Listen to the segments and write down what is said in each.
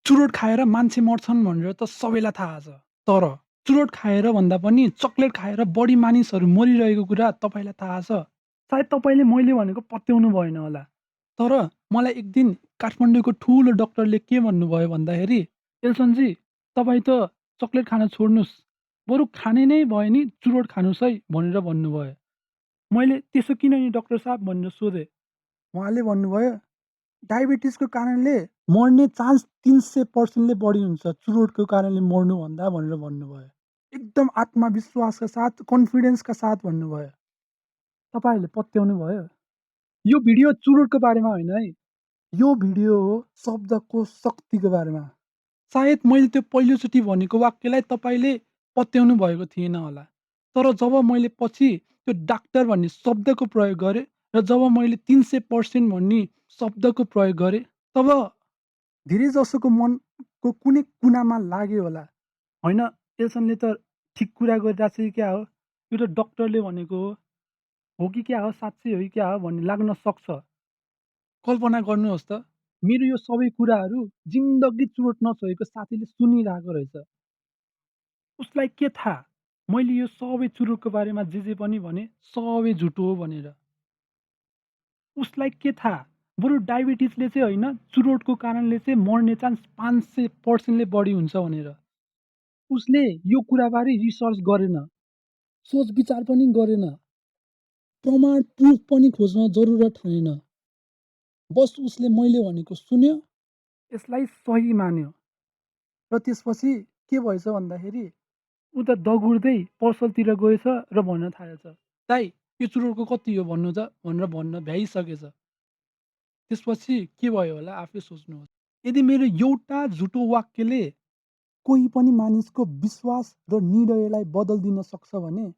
चुरोट खाएर मान्छे मर्छन् भनेर त सबैलाई थाहा छ। तर चुरोट खाएर भन्दा पनि चकलेट खाएर बढी मानिसहरू मरिरहेको कुरा तपाईँलाई थाहा छ? सायद तपाईँले मैले भनेको पत्याउनु भएन होला। तर मलाई एक दिन काठमाडौँको ठुलो डाक्टरले के भन्नुभयो भन्दाखेरि, "एल्सनजी, तपाईँ त चकलेट खान छोड्नुहोस्, बरु खाने नै भयो नि चुरोट खानुहोस् है" भनेर भन्नुभयो। मैले "त्यसो किन नि डाक्टर साहब?" भनेर सोधेँ। उहाँले भन्नुभयो, डायबिटिजको कारणले मर्ने चान्स 300% ले बढी हुन्छ चुरोटको कारणले मर्नुभन्दा भनेर भन्नुभयो। एकदम आत्मविश्वासका साथ, कन्फिडेन्सका साथ भन्नुभयो। तपाईँहरूले पत्याउनु भयो? यो भिडियो चुरोटको बारेमा होइन है। यो भिडियो हो शब्दको शक्तिको बारेमा। सायद मैले त्यो पहिलोचोटि भनेको वाक्यलाई तपाईँले पत्याउनु भएको थिएन होला। तर जब मैले पछि त्यो डाक्टर भन्ने शब्दको प्रयोग गरेँ र जब मैले 300% भन्ने शब्दको प्रयोग गरेँ, तब धेरैजसोको मनको कुनै कुनामा लाग्यो होला, होइन एल्सनले त ठिक कुरा गरिरहेछ कि क्या हो? यो त डाक्टरले भनेको हो कि क्या हो? साँच्चै हो कि क्या हो? भन्ने लाग्न सक्छ। कल्पना गर्नुहोस् त, मेरो यो सबै कुराहरू जिन्दगी चुरोट नछोएको साथीले सुनिरहेको रहेछ। उसलाई के थाहा? मैले यो सबै चुरोटको बारेमा जे पनि भने, सबै झुटो हो भनेर। उसलाई के थाहा? बरु डायबिटिजले चाहिँ होइन, चुरोटको कारणले चाहिँ मर्ने चान्स 500% ले बढी हुन्छ भनेर। उसले यो कुराबारे रिसर्च गरेन, सोच विचार पनि गरेन, प्रमाण प्रुफ पनि खोज्न जरुरत ठानेन। बस उसले मैले भनेको सुन्यो, यसलाई सही मान्यो र त्यसपछि के भएछ भन्दाखेरि ऊ त दगुर्दै पसलतिर गएछ र भन्न थालेछ, "दाइ, यो चुरोटको कति हो भन्नु त?" भनेर भन्न भ्याइसकेछ। त्यसपछि के भयो होला आफै सोच्नुहोस्। यदि मेरो एउटा झुटो वाक्यले कोही पनि मानिसको विश्वास र निर्णयलाई बदलिदिन सक्छ भने,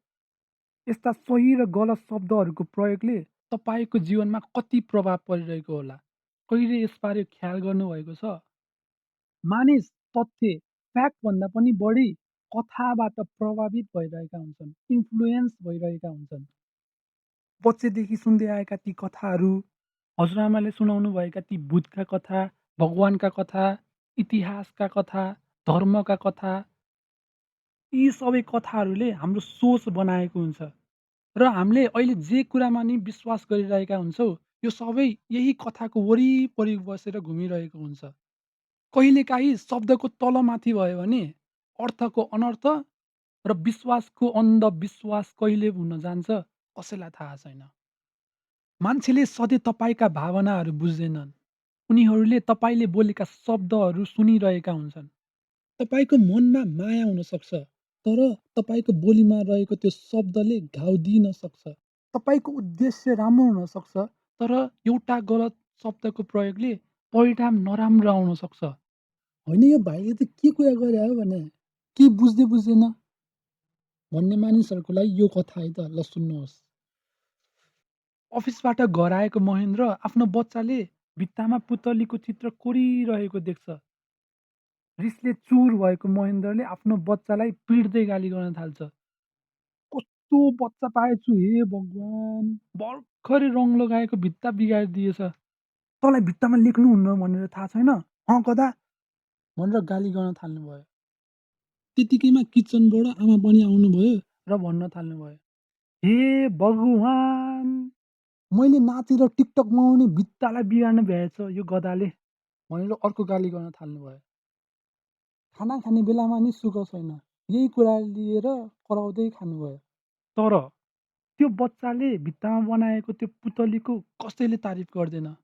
यस्ता सही र गलत शब्दहरूको प्रयोगले तपाईँको जीवनमा कति प्रभाव परिरहेको होला? कहिले यसबारे ख्याल गर्नुभएको छ? मानिस तथ्य, फ्याक्टभन्दा पनि बढी कथाबाट प्रभावित भइरहेका हुन्छन्, इन्फ्लुएन्स भइरहेका हुन्छन्। बच्चैदेखि सुन्दै आएका ती कथाहरू, हजुरआमाले सुनाउनुभएका ती भूतका कथा, भगवानका कथा, इतिहासका कथा, धर्मका कथा, यी सबै कथाहरूले हाम्रो सोच बनाएको हुन्छ र हामीले अहिले जे कुरामा नि विश्वास गरिरहेका हुन्छौँ, यो सबै यही कथाको वरिपरि बसेर घुमिरहेको हुन्छ। कहिलेकाहीँ शब्दको तलमाथि भयो भने अर्थको अनर्थ र विश्वासको अन्धविश्वास कहिले हुन जान्छ कसैलाई थाहा छैन। मान्छेले सधैँ तपाईँका भावनाहरू बुझ्दैनन्। उनीहरूले तपाईँले बोलेका शब्दहरू सुनिरहेका हुन्छन्। तपाईँको मनमा माया हुनसक्छ, तर तपाईँको बोलीमा रहेको त्यो शब्दले घाउ दिन सक्छ। तपाईँको उद्देश्य राम्रो हुनसक्छ, तर एउटा गलत शब्दको प्रयोगले परिणाम नराम्रो आउन सक्छ। होइन यो भाइले त के कुरा गरे हो भने, के बुझ्दै बुझ्दैन भन्ने मानिसहरूको लागि यो कथा है त, ल सुन्नुहोस्। अफिसबाट घर आएको महेन्द्र आफ्नो बच्चाले भित्तामा पुतलीको चित्र कोरिरहेको देख्छ। रिसले चुर भएको महेन्द्रले आफ्नो बच्चालाई पिट्दै गाली गर्न थाल्छ। कस्तो बच्चा पाएछु हे भगवान्! भर्खरै रङ लगाएको भित्ता बिगारिदिएछ। तँलाई भित्तामा लेख्नुहुन्न भनेर थाहा छैन? गधा भनेर गाली गर्न थाल्नुभयो। त्यतिकैमा किचनबाट आमा पनि आउनुभयो र भन्न थाल्नुभयो, "हे भगवान्! मैले नाचेर टिकटक बनाउने भित्तालाई बिगार्न भ्याएछ यो गधाले" भनेर अर्को गाली गर्न थाल्नुभयो। खाना खाने बेलामा नि सुख छैन, यही कुरा लिएर कराउँदै खानुभयो। तर त्यो बच्चाले भित्तामा बनाएको त्यो पुतलीको कसैले तारिफ गर्दैन।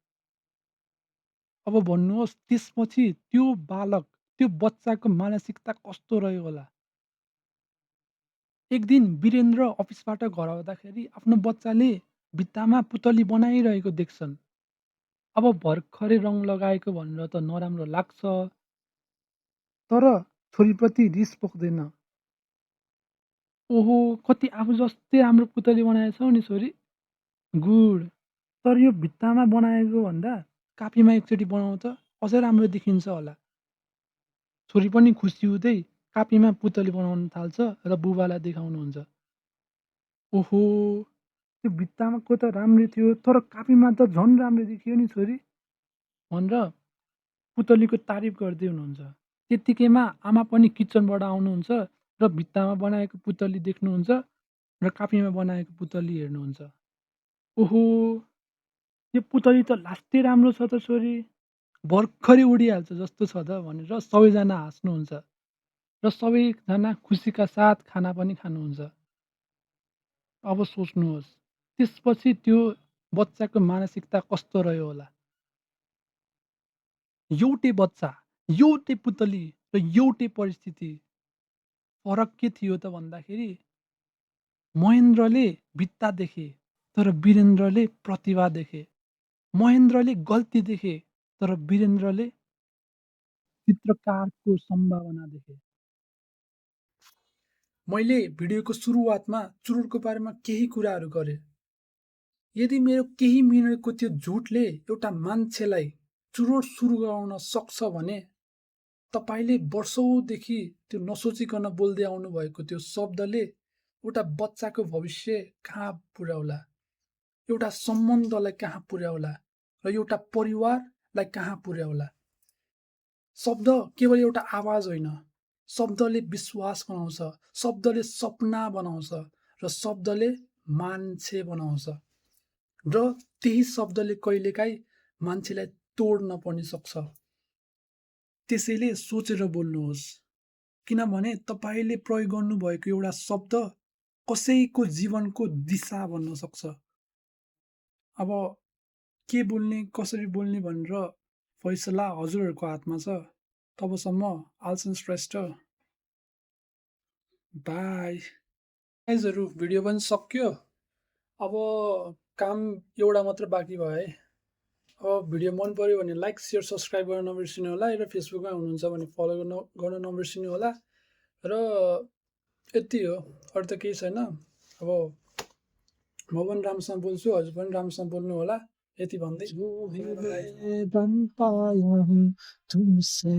अब भन्नुहोस् त्यसपछि त्यो बालक, त्यो बच्चाको मानसिकता कस्तो रह्यो होला? एक दिन वीरेन्द्र अफिसबाट घर आउँदाखेरि आफ्नो बच्चाले भित्तामा पुतली बनाइरहेको देख्छन्। अब भर्खरै रङ लगाएको भनेर त नराम्रो लाग्छ, तर छोरीप्रति रिस पोख्दैन। ओहो! कति आफू जस्तै राम्रो पुतली बनाएछौ नि छोरी, गुड। तर यो भित्तामा बनाएको भन्दा कापीमा एकचोटि बनाऊ त, अझ राम्रो देखिन्छ होला। छोरी पनि खुसी हुँदै कापीमा पुतली बनाउन थाल्छ र बुबालाई देखाउनुहुन्छ। ओहो! त्यो भित्तामाको त राम्रै थियो, तर कापीमा त झन् राम्रो देखियो नि छोरी भनेर पुतलीको तारिफ गर्दै हुनुहुन्छ। त्यत्तिकैमा आमा पनि किचनबाट आउनुहुन्छ र भित्तामा बनाएको पुतली देख्नुहुन्छ र कापीमा बनाएको पुतली हेर्नुहुन्छ। ओहो! यो पुतली त लास्टै राम्रो छ त छोरी। भर्खरै उडिहाल्छ जस्तो छ त भनेर सबैजना हाँस्नुहुन्छ र सबैजना खुसीका साथ खाना पनि खानुहुन्छ। अब सोच्नुहोस्, त्यसपछि त्यो बच्चाको मानसिकता कस्तो रह्यो होला? एउटै बच्चा, एउटै पुतली र एउटै परिस्थिति। फरक के थियो त भन्दाखेरि महेन्द्रले भित्ता देखे, तर वीरेन्द्रले प्रतिभा देखे। महेन्द्रले गल्ती देखे, तर वीरेन्द्रले चित्रकारको सम्भावना देखे। मैले भिडियोको सुरुवातमा चुरोटको बारेमा केही कुराहरू गरेँ। यदि मेरो केही मिनटको त्यो झुटले एउटा मान्छेलाई चुरोट सुरु गराउन सक्छ भने तपाईँले वर्षौँदेखि त्यो नसोचिकन बोल्दै आउनुभएको त्यो शब्दले एउटा बच्चाको भविष्य कहाँ पुर्याउला, एउटा सम्बन्धलाई कहाँ पुर्याउला र एउटा परिवारलाई कहाँ पुर्याउला। शब्द केवल एउटा आवाज होइन, शब्दले विश्वास बनाउँछ, शब्दले सपना बनाउँछ र शब्दले मान्छे बनाउँछ र त्यही शब्दले कहिलेकाहीँ मान्छेलाई तोड्न पनि सक्छ। त्यसैले सोचेर बोल्नुहोस्, किनभने तपाईँले प्रयोग गर्नुभएको एउटा शब्द कसैको जीवनको दिशा बन्न सक्छ। अब के बोल्ने, कसरी बोल्ने भनेर फैसला हजुरहरूको हातमा छ। तबसम्म आल्सन श्रेष्ठ, बाई। गाइजहरू, भिडियो पनि सक्यो। अब काम एउटा मात्र बाँकी भयो है। अब भिडियो मन पर्यो भने लाइक, सेयर, सब्सक्राइब गर्न नबिर्सिनु होला र फेसबुकमा हुनुहुन्छ भने फलो गर्न नबिर्सिनु होला र यति हो, अरू त केही छैन। अब म पनि राम्रोसँग बोल्छु, हजुर पनि राम्रोसँग बोल्नु होला, यति भन्दै बन पाया हूँ तुमसे